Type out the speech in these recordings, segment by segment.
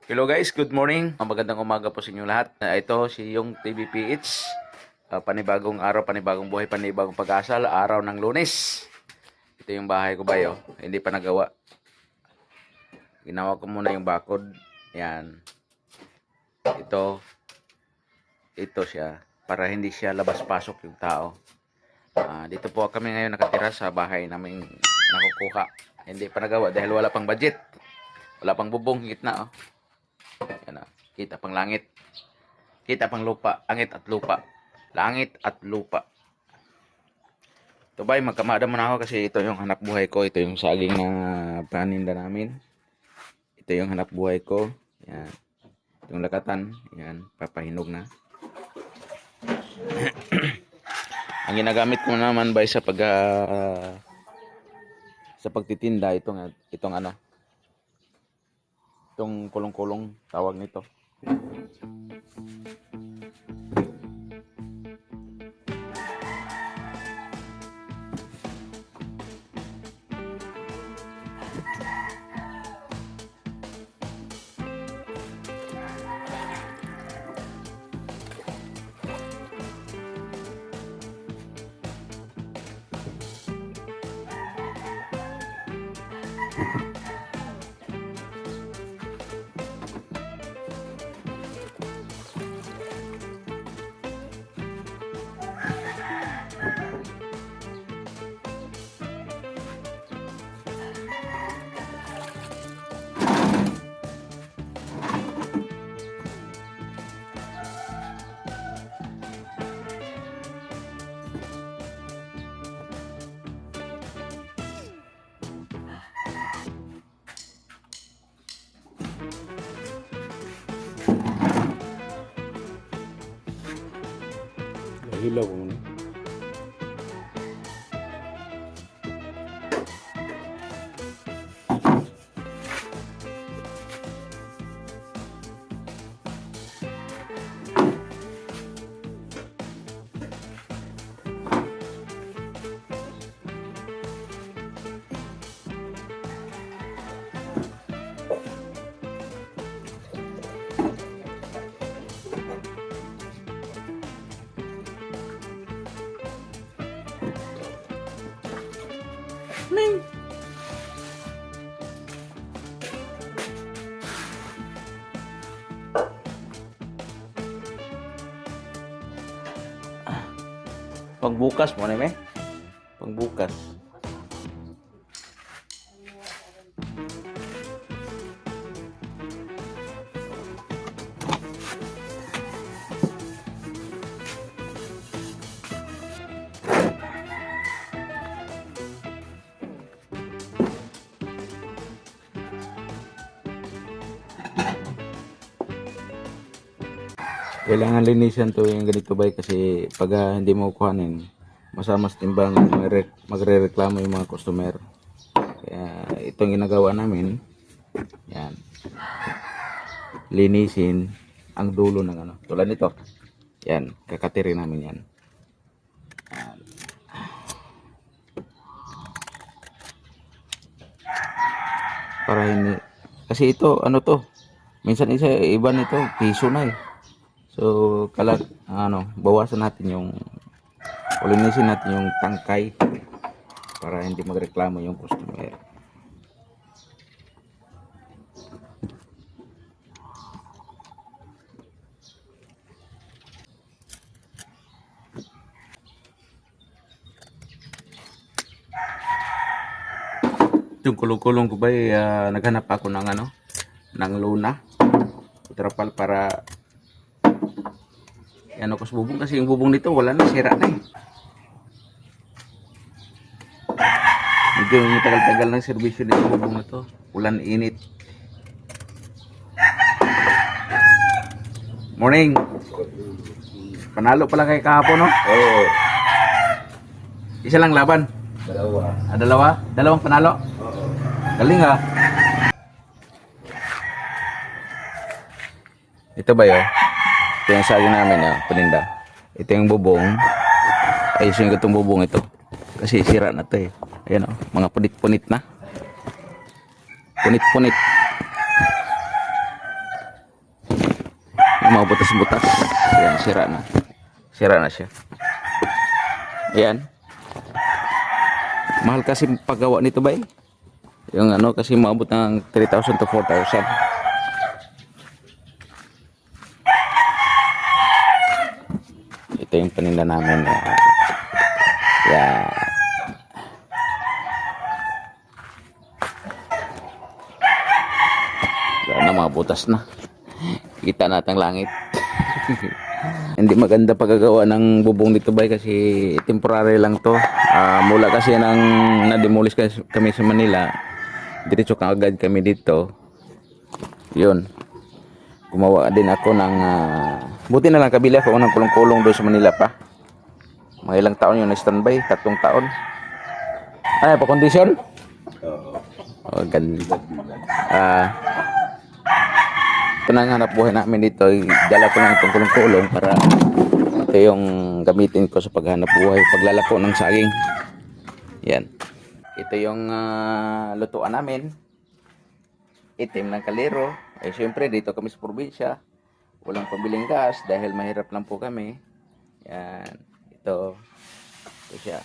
Hello guys, good morning. Magandang umaga po sa inyo lahat. Ito si yung TVPH. Panibagong araw, panibagong buhay, panibagong pag-asa, araw ng Lunes. Ito yung bahay ko ba yo? Hindi pa nagawa. Ginawa ko muna yung bakod. Yan. Ito siya. Para hindi siya labas-pasok yung tao. Dito po kami ngayon nakatira sa bahay namin nakukuha. Hindi pa nagawa dahil wala pang budget. Wala pang bubong, gitna oh. Yan na. Kita pang langit. Kita pang lupa. Angit at lupa. Langit at lupa. Ito ba, magkamada muna ako kasi ito yung hanap buhay ko. Ito yung saging na paninda namin. Ito yung hanap buhay ko. Yan. Itong lakatan. Yan. Papahinog na. Ang ginagamit ko naman ba sa sa pagtitinda itong ano. Itong kulong-kulong tawag nito. Hilaw ko muna. Ning. Pangbukas mo na Pangbukas. Kailangan linisan to yung ganito ba kasi pag hindi mo kuhanin masamas timbang magre-reklamo yung mga customer. Kaya itong ginagawa namin yan, linisin ang dulo ng ano tulad nito yan, kakatirin namin yan. Para hindi kasi ito ano to minsan iba nito piso na eh. So, bawasan natin linisin natin yung tangkay para hindi magreklamo yung customer. Yung kulong-kulong ko ba naghanap ako ng luna. Trapal para ano ko sa bubong kasi yung bubong nito wala na, sira na eh. Medyo matagal-tagal ng serbisyo nito bubong na to. Ulan init. Morning. Panalo pala kay kahapon no? Oo. Isa lang laban. Dalawa. Dalawang panalo. Oo. Galing ha. Ito ba yun? Ito yung saging namin paninda. Ito yung bubong. Ayos yung itong bubong ito. Kasi sira na to eh. Ayan mga punit-punit na. Punit-punit. Mga butas-butas. Ayan, sira na. Sira na siya. Ayan. Mahal kasi paggawa nito ba eh? Yung ano kasi maabot ng 3,000 to 4,000. Ito yung paninda namin. Yeah. Wala na, mga butas na. Kita natin langit. Hindi maganda paggagawa ng bubong dito ba kasi temporary lang to. Mula kasi nang na-demolish kami sa Manila, diretso agad kami dito. Yun. Gumawa din ako ng buti na lang kabila ako ng kulong-kulong doon sa Manila pa. Mga ilang taon yun na standby, 3 taon. Ano pa kondisyon? Oh, ganda. Ito na nga hanap buhay namin dito. Dala ko lang itong kulong-kulong para ito yung gamitin ko sa paghanap buhay, paglalako ng saging. Yan. Ito yung lutuan namin. Itim ng kalero. Eh syempre dito kami sa probinsya. Walang pabiling gas dahil mahirap lang po kami. Yan. Ito siya.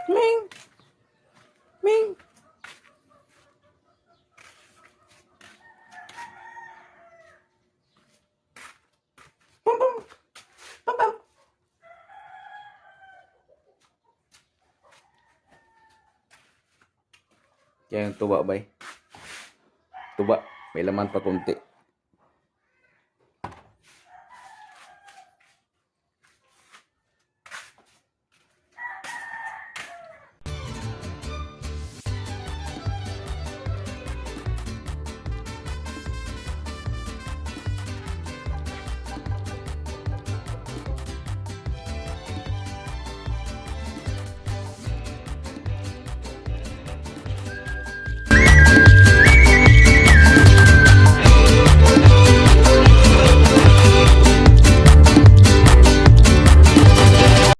Ming! Ming! Pum pum! Pum pum! Yan yung tuba ba eh? Tuba. May laman pa kunti.